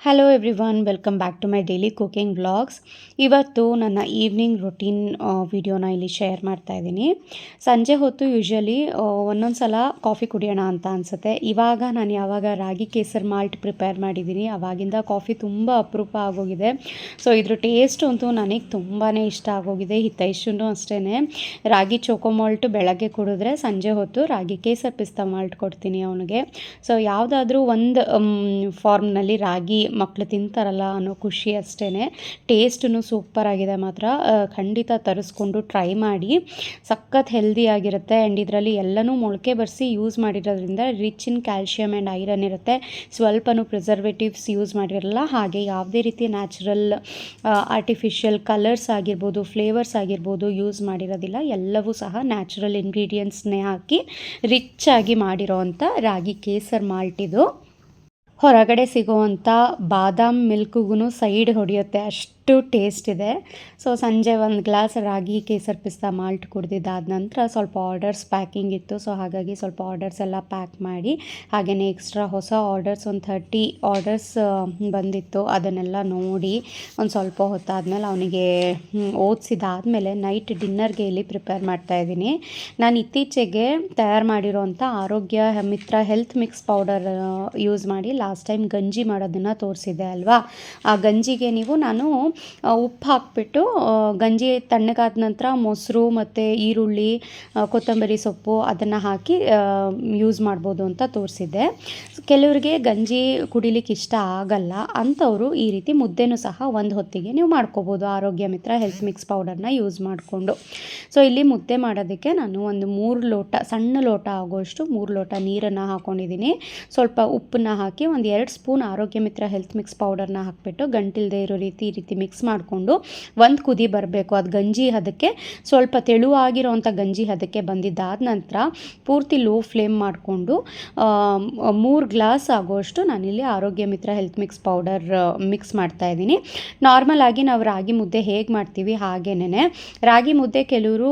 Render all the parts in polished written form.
Hello everyone, welcome back to my daily cooking vlogs. ಇವತ್ತು ನನ್ನ evening routine ವಿಡಿಯೋನ ಇಲ್ಲಿ ಶೇರ್ ಮಾಡ್ತಾ ಇದ್ದೀನಿ. ಸಂಜೆ ಹೊತ್ತು ಯೂಶ್ವಲಿ ಒಂದೊಂದು ಸಲ ಕಾಫಿ ಕುಡಿಯೋಣ ಅಂತ ಅನಿಸುತ್ತೆ. ಇವಾಗ ನಾನು ಯಾವಾಗ ರಾಗಿ ಕೇಸರ್ ಮಾಲ್ಟ್ ಪ್ರಿಪೇರ್ ಮಾಡಿದ್ದೀನಿ ಆವಾಗಿಂದ ಕಾಫಿ ತುಂಬ ಅಪರೂಪ ಆಗೋಗಿದೆ. ಸೊ ಇದ್ರ ಟೇಸ್ಟ್ ಅಂತೂ ನನಗೆ ತುಂಬಾ ಇಷ್ಟ ಆಗೋಗಿದೆ. ಹಿತೈಷೂ ಅಷ್ಟೇ. ರಾಗಿ ಚೋಕೋ ಮಾಲ್ಟ್ ಬೆಳಗ್ಗೆ ಕುಡಿದ್ರೆ ಸಂಜೆ ಹೊತ್ತು ರಾಗಿ ಕೇಸರ್ ಪಿಸ್ತಾ ಮಾಲ್ಟ್ ಕೊಡ್ತೀನಿ ಅವನಿಗೆ. ಸೊ ಯಾವುದಾದ್ರೂ ಒಂದು ಫಾರ್ಮ್ನಲ್ಲಿ ರಾಗಿ ಮಕ್ಕಳು ತಿಂತಾರಲ್ಲ ಅನ್ನೋ ಖುಷಿ ಅಷ್ಟೇ. ಟೇಸ್ಟೂ ಸೂಪರಾಗಿದೆ ಮಾತ್ರ. ಖಂಡಿತ ತರಿಸ್ಕೊಂಡು ಟ್ರೈ ಮಾಡಿ. ಸಖತ್ ಹೆಲ್ದಿಯಾಗಿರುತ್ತೆ. ಆ್ಯಂಡ್ ಇದರಲ್ಲಿ ಎಲ್ಲನೂ ಮೊಳಕೆ ಬರೆಸಿ ಯೂಸ್ ಮಾಡಿರೋದ್ರಿಂದ rich in calcium and iron ಇರುತ್ತೆ. ಸ್ವಲ್ಪನೂ ಪ್ರಿಸರ್ವೇಟಿವ್ಸ್ ಯೂಸ್ ಮಾಡಿರಲ್ಲ. ಹಾಗೆ ಯಾವುದೇ ರೀತಿ ನ್ಯಾಚುರಲ್ ಆರ್ಟಿಫಿಷಿಯಲ್ ಕಲರ್ಸ್ ಆಗಿರ್ಬೋದು, ಫ್ಲೇವರ್ಸ್ ಆಗಿರ್ಬೋದು ಯೂಸ್ ಮಾಡಿರೋದಿಲ್ಲ. ಎಲ್ಲವೂ ಸಹ ನ್ಯಾಚುರಲ್ ಇಂಗ್ರೀಡಿಯೆಂಟ್ಸ್ನೇ ಹಾಕಿ ರಿಚ್ ಆಗಿ ಮಾಡಿರೋ ಅಂಥ ರಾಗಿ ಕೇಸರ್ ಮಾಲ್ಟ್ ಇದು. ಹೊರಗಡೆ ಸಿಗೋವಂಥ ಬಾದಾಮ್ ಮಿಲ್ಕ್ಗೂ ಸೈಡ್ ಹೊಡೆಯುತ್ತೆ, ಅಷ್ಟು ಟೇಸ್ಟ್ ಇದೆ. ಸೊ ಸಂಜೆ ಒಂದು ಗ್ಲಾಸ್ ರಾಗಿ ಕೇಸರ್ ಪಿಸ್ತಾ ಮಾಲ್ಟ್ ಕುಡಿದಿದ್ದಾದ ನಂತರ ಸ್ವಲ್ಪ ಆರ್ಡರ್ಸ್ ಪ್ಯಾಕಿಂಗ್ ಇತ್ತು. ಸೊ ಹಾಗಾಗಿ ಸ್ವಲ್ಪ ಆರ್ಡರ್ಸ್ ಎಲ್ಲ ಪ್ಯಾಕ್ ಮಾಡಿ, ಹಾಗೆಯೇ ಎಕ್ಸ್ಟ್ರಾ ಹೊಸ ಆರ್ಡರ್ಸ್ ಒಂದು 30 ಆರ್ಡರ್ಸ್ ಬಂದಿತ್ತು. ಅದನ್ನೆಲ್ಲ ನೋಡಿ ಒಂದು ಸ್ವಲ್ಪ ಹೊತ್ತಾದಮೇಲೆ ಅವನಿಗೆ ಓದಿಸಿದಾದಮೇಲೆ ನೈಟ್ ಡಿನ್ನರ್ಗೆ ಇಲ್ಲಿ ಪ್ರಿಪೇರ್ ಮಾಡ್ತಾಯಿದ್ದೀನಿ. ನಾನು ಇತ್ತೀಚೆಗೆ ತಯಾರು ಮಾಡಿರೋಂಥ ಆರೋಗ್ಯ ಮಿತ್ರ ಹೆಲ್ತ್ ಮಿಕ್ಸ್ ಪೌಡರ್ ಯೂಸ್ ಮಾಡಿ ಲಾಸ್ಟ್ ಟೈಮ್ ಗಂಜಿ ಮಾಡೋದನ್ನು ತೋರಿಸಿದ್ದೆ ಅಲ್ವಾ. ಆ ಗಂಜಿಗೆ ನಾನು ಉಪ್ಪು ಹಾಕಿಬಿಟ್ಟು ಗಂಜಿ ತಣ್ಣಗಾದ ನಂತರ ಮೊಸರು ಮತ್ತು ಈರುಳ್ಳಿ, ಕೊತ್ತಂಬರಿ ಸೊಪ್ಪು ಅದನ್ನು ಹಾಕಿ ಯೂಸ್ ಮಾಡ್ಬೋದು ಅಂತ ತೋರಿಸಿದ್ದೆ. ಕೆಲವರಿಗೆ ಗಂಜಿ ಕುಡಿಲಿಕ್ಕೆ ಇಷ್ಟ ಆಗಲ್ಲ ಅಂಥವರು ಈ ರೀತಿ ಮುದ್ದೆನೂ ಸಹ ಒಂದು ಹೊತ್ತಿಗೆ ನೀವು ಮಾಡ್ಕೋಬೋದು ಆರೋಗ್ಯ ಮಿತ್ರ ಹೆಲ್ತ್ ಮಿಕ್ಸ್ ಪೌಡರ್ನ ಯೂಸ್ ಮಾಡಿಕೊಂಡು. ಸೊ ಇಲ್ಲಿ ಮುದ್ದೆ ಮಾಡೋದಕ್ಕೆ ನಾನು ಒಂದು 3 ಲೋಟ, ಸಣ್ಣ ಲೋಟ ಆಗೋಷ್ಟು 3 ಲೋಟ ನೀರನ್ನು ಹಾಕ್ಕೊಂಡಿದ್ದೀನಿ. ಸ್ವಲ್ಪ ಉಪ್ಪನ್ನ ಹಾಕಿ ಒಂದು 2 ಸ್ಪೂನ್ ಆರೋಗ್ಯ ಮಿತ್ರ ಹೆಲ್ತ್ ಮಿಕ್ಸ್ ಪೌಡರ್ನ ಹಾಕಿಬಿಟ್ಟು ಗಂಟಿಲ್ಲದೆ ಇರೋ ರೀತಿ ಈ ರೀತಿ ಮಿಕ್ಸ್ ಮಾಡಿಕೊಂಡು ಒಂದು ಕುದಿ ಬರಬೇಕು. ಅದು ಗಂಜಿ ಹದಕ್ಕೆ ಸ್ವಲ್ಪ ತೆಳುವಾಗಿರೋವಂಥ ಗಂಜಿ ಹದಕ್ಕೆ ಬಂದಿದ್ದಾದ ನಂತರ ಪೂರ್ತಿ ಲೋ ಫ್ಲೇಮ್ ಮಾಡಿಕೊಂಡು 3 ಗ್ಲಾಸ್ ಆಗೋಷ್ಟು ನಾನಿಲ್ಲಿ ಆರೋಗ್ಯ ಮಿತ್ರ ಹೆಲ್ತ್ ಮಿಕ್ಸ್ ಪೌಡರ್ ಮಿಕ್ಸ್ ಮಾಡ್ತಾಯಿದ್ದೀನಿ. ನಾರ್ಮಲ್ ಆಗಿ ನಾವು ರಾಗಿ ಮುದ್ದೆ ಹೇಗೆ ಮಾಡ್ತೀವಿ ಹಾಗೇನೆ ರಾಗಿ ಮುದ್ದೆ ಕೆಲವರು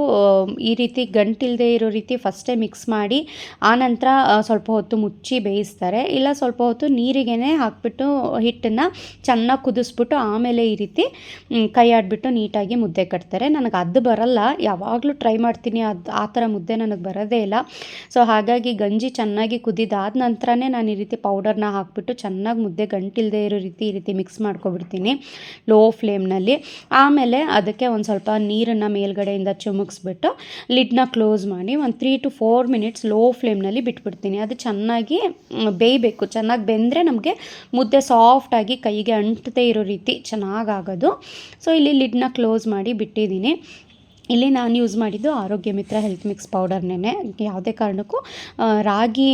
ಈ ರೀತಿ ಗಂಟಿಲ್ಲದೆ ಇರೋ ರೀತಿ ಫಸ್ಟೇ ಮಿಕ್ಸ್ ಮಾಡಿ ಆನಂತರ ಸ್ವಲ್ಪ ಹೊತ್ತು ಮುಚ್ಚಿ ಬೇಯಿಸ್ತಾರೆ. ಇಲ್ಲ ಸ್ವಲ್ಪ ಹೊತ್ತು ನೀರಿಗೇ ಹಾಕ್ಬಿಟ್ಟು ಹಿಟ್ಟನ್ನು ಚೆನ್ನಾಗಿ ಕುದಿಸ್ಬಿಟ್ಟು ಆಮೇಲೆ ಈ ರೀತಿ ಕೈ ಆಡಿಬಿಟ್ಟು ನೀಟಾಗಿ ಮುದ್ದೆ ಕಟ್ತಾರೆ. ನನಗೆ ಅದು ಬರಲ್ಲ, ಯಾವಾಗಲೂ ಟ್ರೈ ಮಾಡ್ತೀನಿ, ಅದು ಆ ಥರ ಮುದ್ದೆ ನನಗೆ ಬರೋದೇ ಇಲ್ಲ. ಸೊ ಹಾಗಾಗಿ ಗಂಜಿ ಚೆನ್ನಾಗಿ ಕುದಿದಾದ ನಂತರನೇ ನಾನು ಈ ರೀತಿ ಪೌಡರ್ನ ಹಾಕ್ಬಿಟ್ಟು ಚೆನ್ನಾಗಿ ಮುದ್ದೆ ಗಂಟಿಲ್ಲದೆ ಇರೋ ರೀತಿ ಈ ರೀತಿ ಮಿಕ್ಸ್ ಮಾಡ್ಕೊಬಿಡ್ತೀನಿ ಲೋ ಫ್ಲೇಮ್ನಲ್ಲಿ. ಆಮೇಲೆ ಅದಕ್ಕೆ ಒಂದು ಸ್ವಲ್ಪ ನೀರನ್ನು ಮೇಲ್ಗಡೆಯಿಂದ ಚಿಮುಕ್ಸ್ಬಿಟ್ಟು ಲಿಡ್ನ ಕ್ಲೋಸ್ ಮಾಡಿ ಒಂದು 3 to 4 ಮಿನಿಟ್ಸ್ ಲೋ ಫ್ಲೇಮ್ನಲ್ಲಿ ಬಿಟ್ಬಿಡ್ತೀನಿ. ಅದು ಚೆನ್ನಾಗಿ ಬೇಯಬೇಕು. ಚೆನ್ನಾಗಿ ಬೆಂದರೆ ನಮಗೆ ಮುದ್ದೆ ಸಾಫ್ಟಾಗಿ ಕೈಗೆ ಅಂಟದೇ ಇರೋ ರೀತಿ ಚೆನ್ನಾಗಾಗೋದು. ಸೊ ಇಲ್ಲಿ ಲಿಡ್ನ ಕ್ಲೋಸ್ ಮಾಡಿ ಬಿಟ್ಟಿದ್ದೀನಿ. ಇಲ್ಲಿ ನಾನು ಯೂಸ್ ಮಾಡಿದ್ದು ಆರೋಗ್ಯ ಮಿತ್ರ ಹೆಲ್ತ್ ಮಿಕ್ಸ್ ಪೌಡರ್ನೇ. ಯಾವುದೇ ಕಾರಣಕ್ಕೂ ರಾಗಿ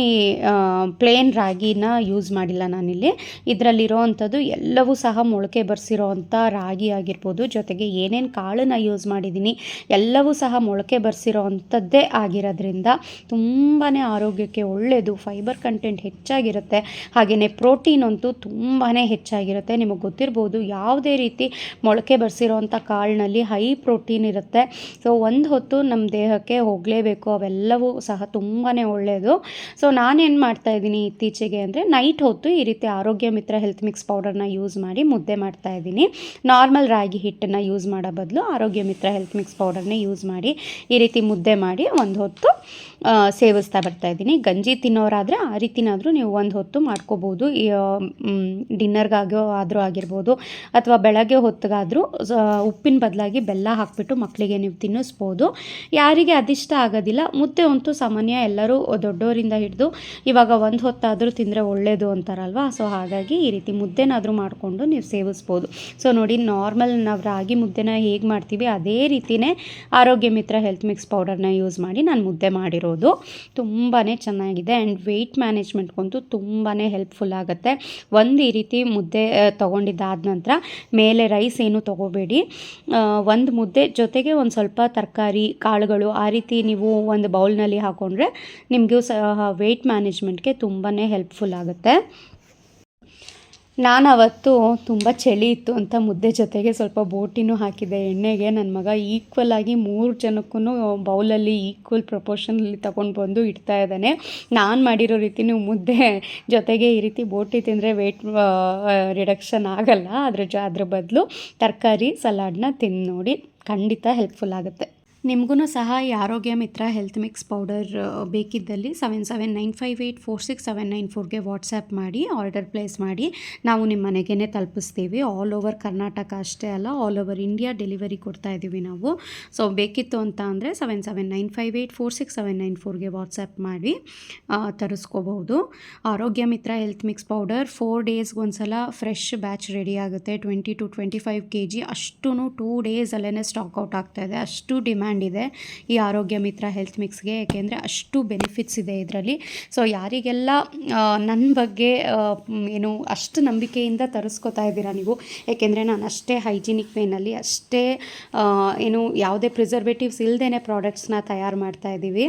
ಪ್ಲೇನ್ ರಾಗಿನ ಯೂಸ್ ಮಾಡಿಲ್ಲ ನಾನಿಲ್ಲಿ. ಇದರಲ್ಲಿರೋ ಅಂಥದ್ದು ಎಲ್ಲವೂ ಸಹ ಮೊಳಕೆ ಬರೆಸಿರೋ ಅಂಥ ರಾಗಿ ಆಗಿರ್ಬೋದು, ಜೊತೆಗೆ ಏನೇನು ಕಾಳನ್ನು ಯೂಸ್ ಮಾಡಿದ್ದೀನಿ ಎಲ್ಲವೂ ಸಹ ಮೊಳಕೆ ಬರೆಸಿರೋ ಅಂಥದ್ದೇ ಆಗಿರೋದ್ರಿಂದ ತುಂಬಾ ಆರೋಗ್ಯಕ್ಕೆ ಒಳ್ಳೆಯದು. ಫೈಬರ್ ಕಂಟೆಂಟ್ ಹೆಚ್ಚಾಗಿರುತ್ತೆ. ಹಾಗೆಯೇ ಪ್ರೋಟೀನ್ ಅಂತೂ ತುಂಬಾ ಹೆಚ್ಚಾಗಿರುತ್ತೆ. ನಿಮಗೆ ಗೊತ್ತಿರ್ಬೋದು, ಯಾವುದೇ ರೀತಿ ಮೊಳಕೆ ಬರೆಸಿರೋ ಅಂಥ ಕಾಳಿನಲ್ಲಿ ಹೈ ಪ್ರೋಟೀನ್ ಇರುತ್ತೆ. ಸೊ ಒಂದು ಹೊತ್ತು ನಮ್ಮ ದೇಹಕ್ಕೆ ಹೋಗಲೇಬೇಕು. ಅವೆಲ್ಲವೂ ಸಹ ತುಂಬಾ ಒಳ್ಳೆಯದು. ಸೊ ನಾನೇನು ಮಾಡ್ತಾಯಿದ್ದೀನಿ ಇತ್ತೀಚೆಗೆ ಅಂದರೆ ನೈಟ್ ಹೊತ್ತು ಈ ರೀತಿ ಆರೋಗ್ಯ ಮಿತ್ರ ಹೆಲ್ತ್ ಮಿಕ್ಸ್ ಪೌಡರ್ನ ಯೂಸ್ ಮಾಡಿ ಮುದ್ದೆ ಮಾಡ್ತಾಯಿದ್ದೀನಿ. ನಾರ್ಮಲ್ ರಾಗಿ ಹಿಟ್ಟನ್ನು ಯೂಸ್ ಮಾಡೋ ಬದಲು ಆರೋಗ್ಯ ಮಿತ್ರ ಹೆಲ್ತ್ ಮಿಕ್ಸ್ ಪೌಡರ್ನೇ ಯೂಸ್ ಮಾಡಿ ಈ ರೀತಿ ಮುದ್ದೆ ಮಾಡಿ ಒಂದು ಹೊತ್ತು ಸೇವಿಸ್ತಾ ಬರ್ತಾಯಿದ್ದೀನಿ. ಗಂಜಿ ತಿನ್ನೋರಾದರೆ ಆ ರೀತಿನಾದರೂ ನೀವು ಒಂದು ಹೊತ್ತು ಮಾಡ್ಕೋಬೋದು. ಡಿನ್ನರ್ಗಾದರೂ ಆಗಿರ್ಬೋದು ಅಥವಾ ಬೆಳಗ್ಗೆ ಹೊತ್ತಿಗಾದರೂ ಉಪ್ಪಿನ ಬದಲಾಗಿ ಬೆಲ್ಲ ಹಾಕಿಬಿಟ್ಟು ಮಕ್ಕಳಿಗೆ ನೀವು ತಿನ್ನಿಸ್ಬೋದು. ಯಾರಿಗೆ ಅದಿಷ್ಟ ಆಗೋದಿಲ್ಲ, ಮುದ್ದೆ ಅಂತೂ ಸಾಮಾನ್ಯ ಎಲ್ಲರೂ ದೊಡ್ಡವರಿಂದ ಹಿಡಿದು ಇವಾಗ ಒಂದು ಹೊತ್ತಾದರೂ ತಿಂದರೆ ಒಳ್ಳೆಯದು ಅಂತಾರಲ್ವ. ಸೊ ಹಾಗಾಗಿ ಈ ರೀತಿ ಮುದ್ದೆನಾದರೂ ಮಾಡಿಕೊಂಡು ನೀವು ಸೇವಿಸ್ಬೋದು. ಸೊ ನೋಡಿ, ನಾರ್ಮಲ್ ನಾವು ರಾಗಿ ಮುದ್ದೆನ ಹೇಗೆ ಮಾಡ್ತೀವಿ ಅದೇ ರೀತಿಯೇ ಆರೋಗ್ಯ ಮಿತ್ರ ಹೆಲ್ತ್ ಮಿಕ್ಸ್ ಪೌಡರ್ನ ಯೂಸ್ ಮಾಡಿ ನಾನು ಮುದ್ದೆ ಮಾಡಿರೋದು. ತುಂಬಾ ಚೆನ್ನಾಗಿದೆ. ಆ್ಯಂಡ್ ವೆಯ್ಟ್ ಮ್ಯಾನೇಜ್ಮೆಂಟ್ಗಂತೂ ತುಂಬಾ ಹೆಲ್ಪ್ಫುಲ್ ಆಗುತ್ತೆ. ಒಂದು ಈ ರೀತಿ ಮುದ್ದೆ ತೊಗೊಂಡಿದ್ದಾದ ನಂತರ ಮೇಲೆ ರೈಸ್ ಏನು ತೊಗೋಬೇಡಿ. ಒಂದು ಮುದ್ದೆ ಜೊತೆಗೆ ಒಂದು ಸ್ವಲ್ಪ ತರಕಾರಿ ಕಾಳುಗಳು ಆ ರೀತಿ ನೀವು ಒಂದು ಬೌಲ್ನಲ್ಲಿ ಹಾಕ್ಕೊಂಡ್ರೆ ನಿಮಗೂ ಸಹ ವೆಯ್ಟ್ ಮ್ಯಾನೇಜ್ಮೆಂಟ್ಗೆ ತುಂಬಾ ಹೆಲ್ಪ್ಫುಲ್ ಆಗುತ್ತೆ. ನಾನು ಅವತ್ತು ತುಂಬ ಚಳಿ ಇತ್ತು ಅಂತ ಮುದ್ದೆ ಜೊತೆಗೆ ಸ್ವಲ್ಪ ಬೋಟಿನೂ ಹಾಕಿದ್ದೆ ಎಣ್ಣೆಗೆ. ನನ್ನ ಮಗ ಈಕ್ವಲ್ ಆಗಿ 3 ಜನಕ್ಕೂ ಬೌಲಲ್ಲಿ ಈಕ್ವಲ್ ಪ್ರಪೋರ್ಷನಲ್ಲಿ ತಗೊಂಡು ಬಂದು ಇಡ್ತಾ ಇದ್ದಾನೆ. ನಾನು ಮಾಡಿರೋ ರೀತಿ ನೀವು ಮುದ್ದೆ ಜೊತೆಗೆ ಈ ರೀತಿ ಬೋಟಿ ತಿಂದರೆ ವೆಯ್ಟ್ ರಿಡಕ್ಷನ್ ಆಗಲ್ಲ. ಅದ್ರ ಬದಲು ತರಕಾರಿ ಸಲಾಡ್ನ ತಿಂದು ನೋಡಿ, ಖಂಡಿತ ಹೆಲ್ಪ್ಫುಲ್ ಆಗುತ್ತೆ. ನಿಮಗೂ ಸಹ ಈ ಆರೋಗ್ಯ ಮಿತ್ರ ಹೆಲ್ತ್ ಮಿಕ್ಸ್ ಪೌಡರ್ ಬೇಕಿದ್ದಲ್ಲಿ 7795846794ಗೆ ವಾಟ್ಸ್ಯಾಪ್ ಮಾಡಿ ಆರ್ಡರ್ ಪ್ಲೇಸ್ ಮಾಡಿ, ನಾವು ನಿಮ್ಮ ಮನೆಗೇ ತಲುಪಿಸ್ತೀವಿ. ಆಲ್ ಓವರ್ ಕರ್ನಾಟಕ ಅಷ್ಟೇ ಅಲ್ಲ, ಆಲ್ ಓವರ್ ಇಂಡಿಯಾ ಡೆಲಿವರಿ ಕೊಡ್ತಾ ಇದ್ದೀವಿ ನಾವು. ಸೊ ಬೇಕಿತ್ತು ಅಂತ ಅಂದರೆ 7795846794ಗೆ ವಾಟ್ಸ್ಯಾಪ್ ಮಾಡಿ ತರಿಸ್ಕೋಬಹುದು. ಆರೋಗ್ಯ ಮಿತ್ರ ಹೆಲ್ತ್ ಮಿಕ್ಸ್ ಪೌಡರ್ 4 ಡೇಸ್ಗೆ ಒಂದ್ಸಲ ಫ್ರೆಶ್ ಬ್ಯಾಚ್ ರೆಡಿ ಆಗುತ್ತೆ. 20 to 25 kg ಅಷ್ಟೂ 2 ಡೇಸಲ್ಲೇ ಸ್ಟಾಕ್ ಔಟ್ ಆಗ್ತಾಯಿದೆ. ಅಷ್ಟು ಡಿಮ್ಯಾಂಡ್ ಇದೆ ಈ ಆರೋಗ್ಯ ಮಿತ್ರ ಹೆಲ್ತ್ ಮಿಕ್ಸ್ಗೆ, ಏಕೆಂದರೆ ಅಷ್ಟು ಬೆನಿಫಿಟ್ಸ್ ಇದೆ ಇದರಲ್ಲಿ. ಸೊ ಯಾರಿಗೆಲ್ಲ ನನ್ನ ಬಗ್ಗೆ ಅಷ್ಟು ನಂಬಿಕೆಯಿಂದ ತರಿಸ್ಕೊತಾ ಇದ್ದೀರಾ ನೀವು, ಏಕೆಂದರೆ ನಾನು ಅಷ್ಟೇ ಹೈಜಿನಿಕ್ ವೇನಲ್ಲಿ ಅಷ್ಟೇ ಯಾವುದೇ ಪ್ರಿಸರ್ವೇಟಿವ್ಸ್ ಇಲ್ಲದೇ ಪ್ರಾಡಕ್ಟ್ಸ್ನ ತಯಾರು ಮಾಡ್ತಾ ಇದ್ದೀವಿ.